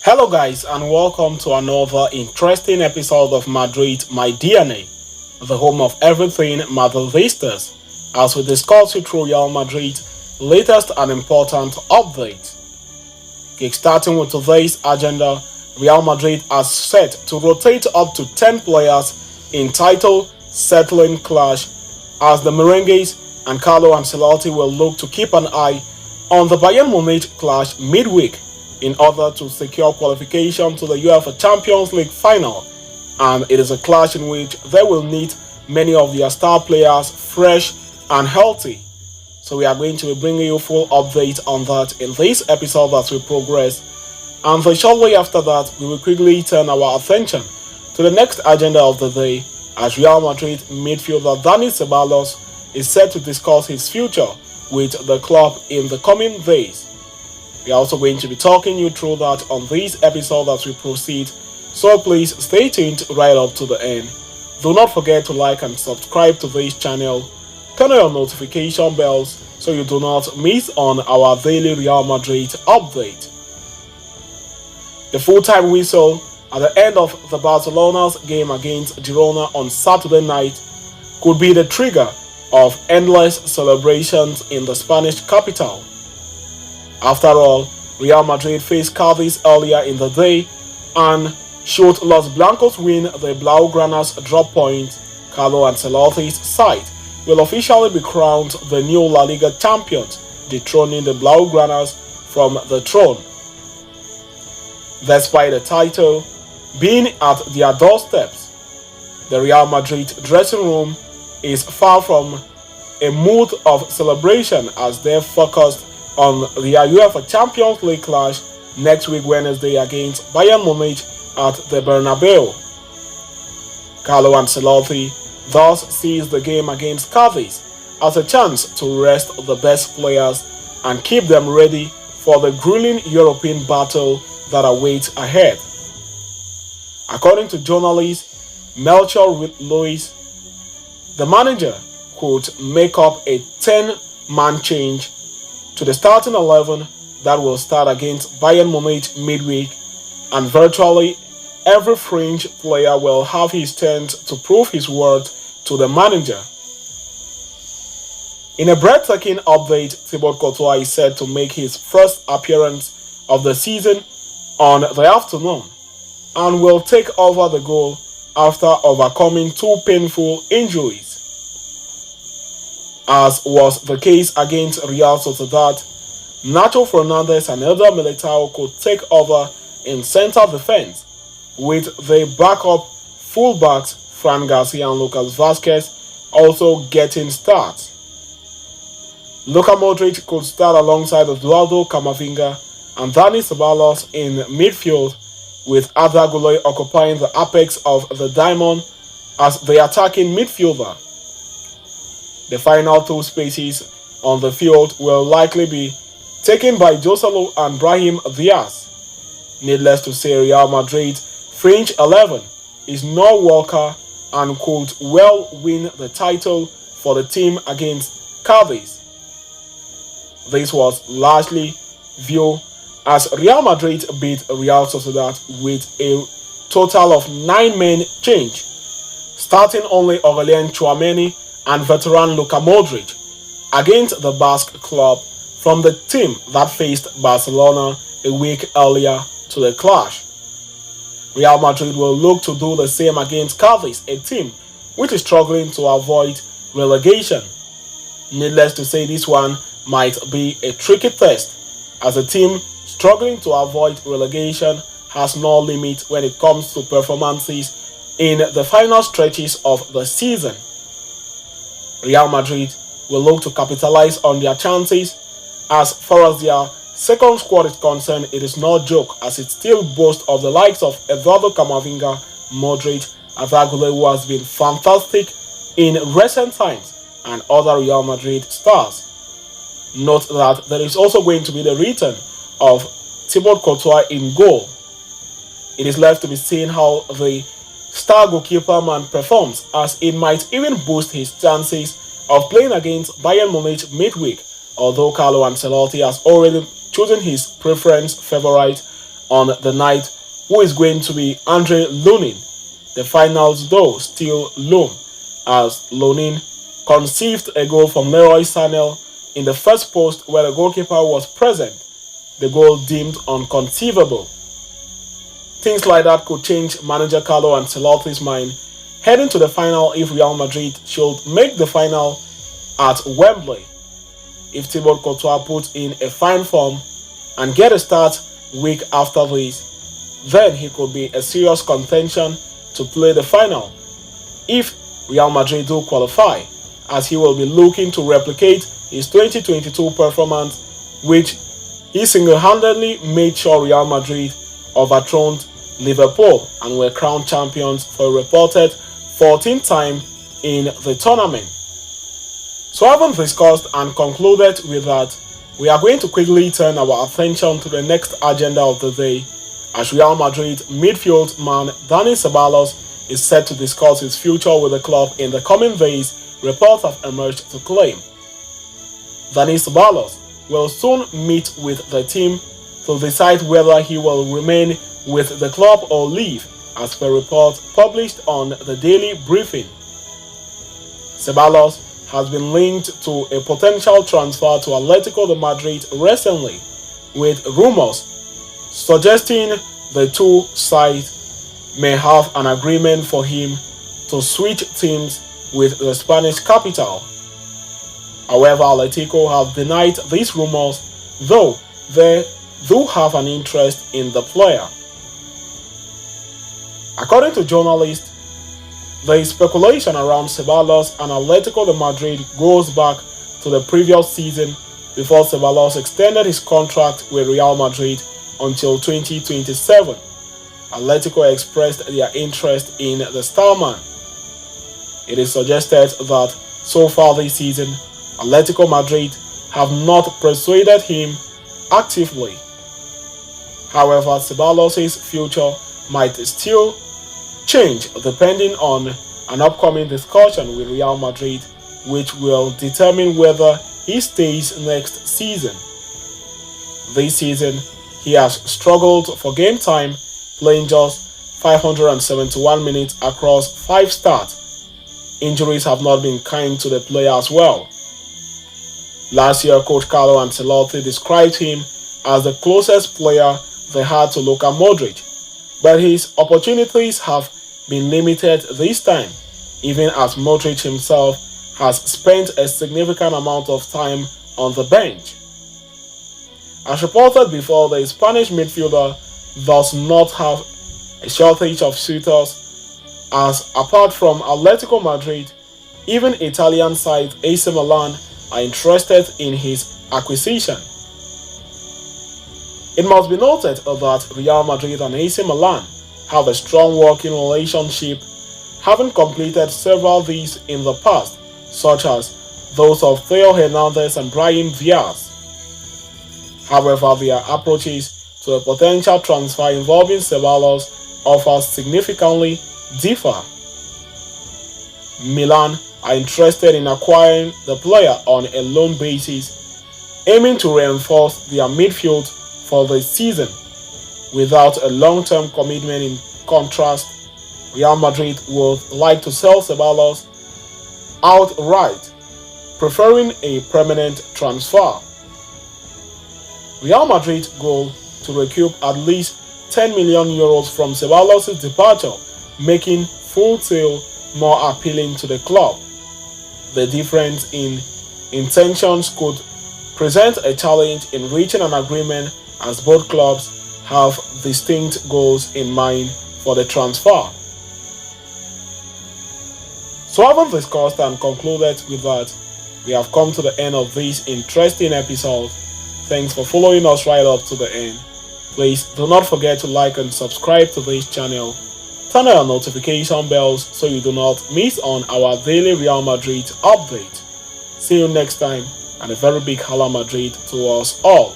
Hello, guys, and welcome to another interesting episode of Madrid, My DNA, the home of everything Madridistas, as we discuss you through Real Madrid latest and important updates. Kickstarting with today's agenda, Real Madrid has set to rotate up to 10 players in title settling clash as the Merengues and Carlo Ancelotti will look to keep an eye on the Bayern Munich clash midweek in order to secure qualification to the UEFA Champions League final, and it is a clash in which they will need many of their star players fresh and healthy. So we are going to be bringing you full update on that in this episode as we progress. And for shortly after that, we will quickly turn our attention to the next agenda of the day as Real Madrid midfielder Dani Ceballos is set to discuss his future with the club in the coming days. We are also going to be talking you through that on this episode as we proceed, so please stay tuned right up to the end. Do not forget to like and subscribe to this channel. Turn on your notification bells so you do not miss on our daily Real Madrid update. The full-time whistle at the end of the Barcelona's game against Girona on Saturday night could be the trigger of endless celebrations in the Spanish capital. After all, Real Madrid faced Cadiz earlier in the day, and should Los Blancos win the Blaugrana's drop point, Carlo Ancelotti's side will officially be crowned the new La Liga champions, dethroning the Blaugranas from the throne. Despite the title being at their doorsteps, the Real Madrid dressing room is far from a mood of celebration as they focused on the UEFA Champions League clash next week Wednesday against Bayern Munich at the Bernabeu. Carlo Ancelotti thus sees the game against Cadiz as a chance to rest the best players and keep them ready for the grueling European battle that awaits ahead. According to journalist Melchior Lewis, the manager could make up a 10-man change to the starting 11 that will start against Bayern Munich midweek, and virtually every fringe player will have his chance to prove his worth to the manager. In a breathtaking update, Thibaut Courtois is set to make his first appearance of the season on the afternoon and will take over the goal after overcoming two painful injuries. As was the case against Real Sociedad, Nacho Fernandez and Eder Militao could take over in center defense, with the backup fullbacks Fran Garcia and Lucas Vazquez also getting starts. Luka Modric could start alongside Eduardo Camavinga and Dani Ceballos in midfield, with Arda Güler occupying the apex of the diamond as the attacking midfielder. The final two spaces on the field will likely be taken by Joselu and Brahim Diaz. Needless to say, Real Madrid fringe 11 is no Walker and could well win the title for the team against Cadiz. This was largely viewed as Real Madrid beat Real Sociedad with a total of 9-man change, starting only Aurelien Tchouameni and veteran Luka Modric against the Basque club from the team that faced Barcelona a week earlier to the clash. Real Madrid will look to do the same against Cadiz, a team which is struggling to avoid relegation. Needless to say, this one might be a tricky test, as a team struggling to avoid relegation has no limit when it comes to performances in the final stretches of the season. Real Madrid will look to capitalize on their chances. As far as their second squad is concerned, it is no joke, as it still boasts of the likes of Eduardo Camavinga, Modric, Arda Güler, who has been fantastic in recent times, and other Real Madrid stars. Note that there is also going to be the return of Thibaut Courtois in goal. It is left to be seen how the star goalkeeper man performs, as it might even boost his chances of playing against Bayern Munich midweek, although Carlo Ancelotti has already chosen his preference favorite on the night, who is going to be Andre Lunin. The finals, though, still loom as Lunin conceived a goal from Leroy Sané in the first post where the goalkeeper was present, the goal deemed unconceivable. Things like that could change manager Carlo Ancelotti's mind heading to the final if Real Madrid should make the final at Wembley. If Thibaut Courtois puts in a fine form and get a start week after this, then he could be a serious contention to play the final if Real Madrid do qualify, as he will be looking to replicate his 2022 performance, which he single-handedly made sure Real Madrid overthrown Liverpool and were crowned champions for a reported 14th time in the tournament. So having discussed and concluded with that, we are going to quickly turn our attention to the next agenda of the day, as Real Madrid midfield man Dani Ceballos is set to discuss his future with the club in the coming days, reports have emerged to claim. Dani Ceballos will soon meet with the team to decide whether he will remain with the club or leave, as per reports published on the Daily Briefing. Ceballos has been linked to a potential transfer to Atletico de Madrid recently, with rumors suggesting the two sides may have an agreement for him to switch teams with the Spanish capital. However, Atletico have denied these rumors, though they do have an interest in the player. According to journalists, the speculation around Ceballos and Atletico de Madrid goes back to the previous season, before Ceballos extended his contract with Real Madrid until 2027. Atletico expressed their interest in the starman. It is suggested that so far this season, Atletico Madrid have not persuaded him actively. However, Ceballos' future might still change depending on an upcoming discussion with Real Madrid, which will determine whether he stays next season. This season, he has struggled for game time, playing just 571 minutes across 5 starts. Injuries have not been kind to the player as well. Last year, coach Carlo Ancelotti described him as the closest player they had to Luka Modric, but his opportunities have been limited this time, even as Modric himself has spent a significant amount of time on the bench. As reported before, the Spanish midfielder does not have a shortage of suitors, as apart from Atletico Madrid, even Italian side AC Milan are interested in his acquisition. It must be noted that Real Madrid and AC Milan have a strong working relationship, having completed several of these in the past, such as those of Theo Hernandez and Brahim Diaz. However, their approaches to a potential transfer involving Ceballos offers significantly differ. Milan are interested in acquiring the player on a loan basis, aiming to reinforce their midfield for the season without a long-term commitment. In contrast, Real Madrid would like to sell Ceballos outright, preferring a permanent transfer. Real Madrid's goal to recoup at least 10 million euros from Ceballos' departure, making full sale more appealing to the club. The difference in intentions could present a challenge in reaching an agreement, as both clubs have distinct goals in mind for the transfer. So having discussed and concluded with that, we have come to the end of this interesting episode. Thanks for following us right up to the end. Please do not forget to like and subscribe to this channel. Turn on your notification bells so you do not miss on our daily Real Madrid update. See you next time, and a very big Hala Madrid to us all.